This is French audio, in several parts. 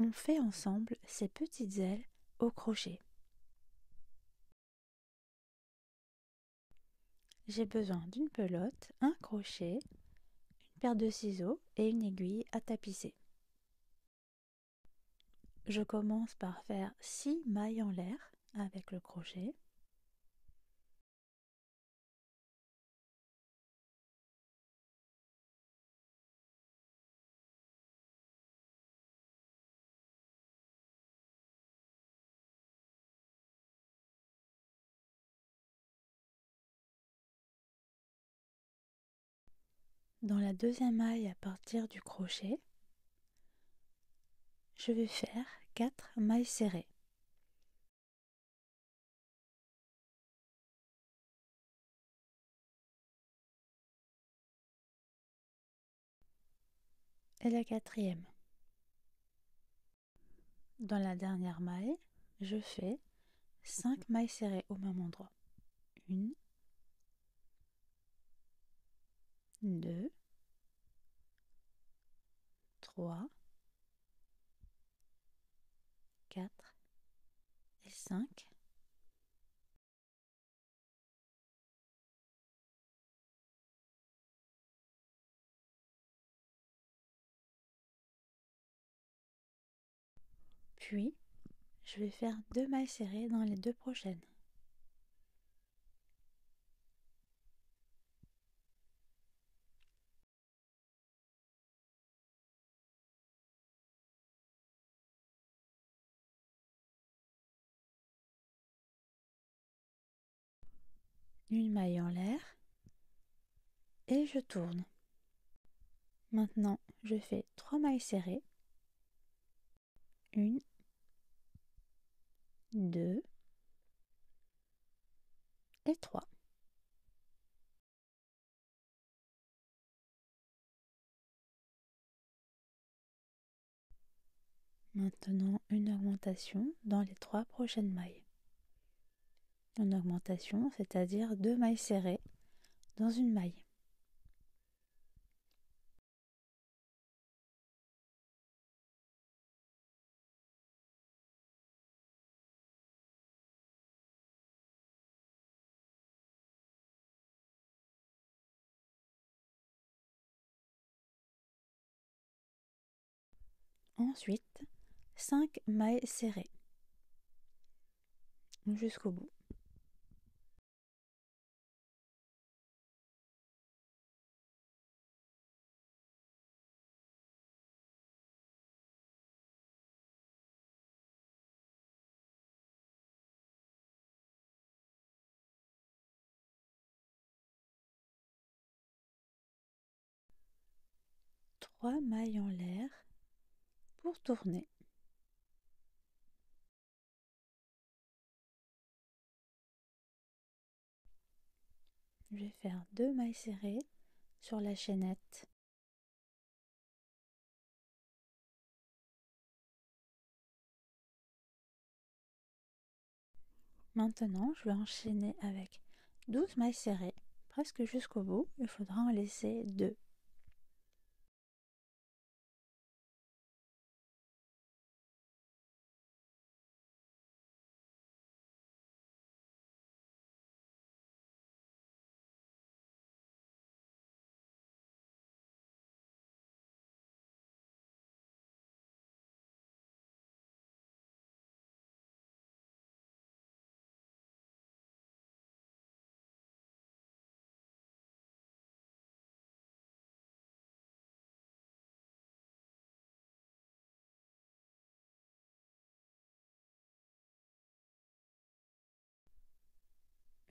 on fait ensemble ces petites ailes au crochet. J'ai besoin d'une pelote, un crochet, une paire de ciseaux et une aiguille à tapisser. Je commence par faire 6 mailles en l'air avec le crochet. Dans la deuxième maille à partir du crochet, je vais faire 4 mailles serrées. Et la quatrième. Dans la dernière maille, je fais 5 mailles serrées au même endroit. 1, 2, 3, 4 et 5. Puis, je vais faire 2 mailles serrées dans les 2 prochaines. Une maille en l'air et je tourne. Maintenant, je fais 3 mailles serrées. 1, 2 et 3. Maintenant, une augmentation dans les 3 prochaines mailles. Une augmentation, c'est-à-dire 2 mailles serrées dans une maille. Ensuite, 5 mailles serrées jusqu'au bout. Trois mailles en l'air pour tourner. Je vais faire 2 mailles serrées sur la chaînette. Maintenant, je vais enchaîner avec 12 mailles serrées, presque jusqu'au bout. Il faudra en laisser 2.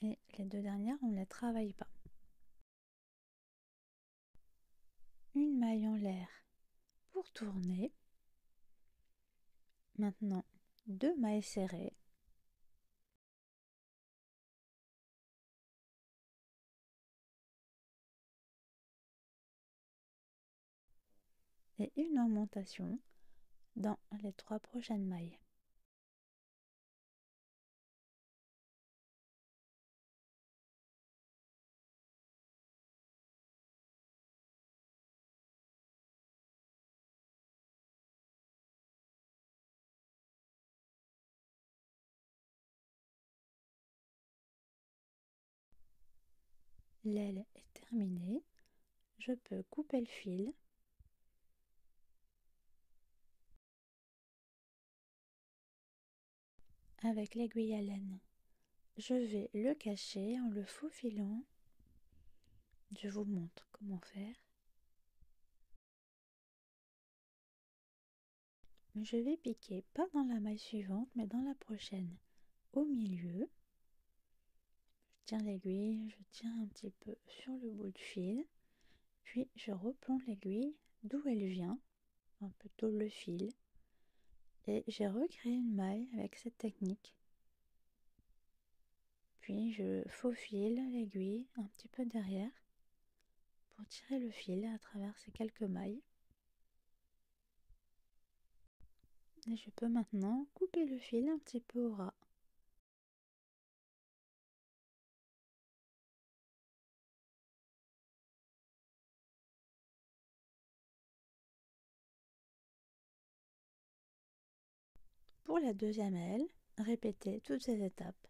Et les 2 dernières, on ne les travaille pas. Une maille en l'air pour tourner. Maintenant, 2 mailles serrées. Et une augmentation dans les 3 prochaines mailles. l'aile est terminée, je peux couper le fil. Avec l'aiguille à laine, je vais le cacher en le faufilant. Je vous montre comment faire. Je vais piquer pas dans la maille suivante mais dans la prochaine, au milieu. Je tiens l'aiguille, je tiens un petit peu sur le bout du fil, puis je replonge l'aiguille d'où elle vient, un peu plutôt le fil, et j'ai recréé une maille avec cette technique. Puis je faufile l'aiguille un petit peu derrière pour tirer le fil à travers ces quelques mailles. Et je peux maintenant couper le fil un petit peu au ras. Pour la deuxième aile, répétez toutes ces étapes.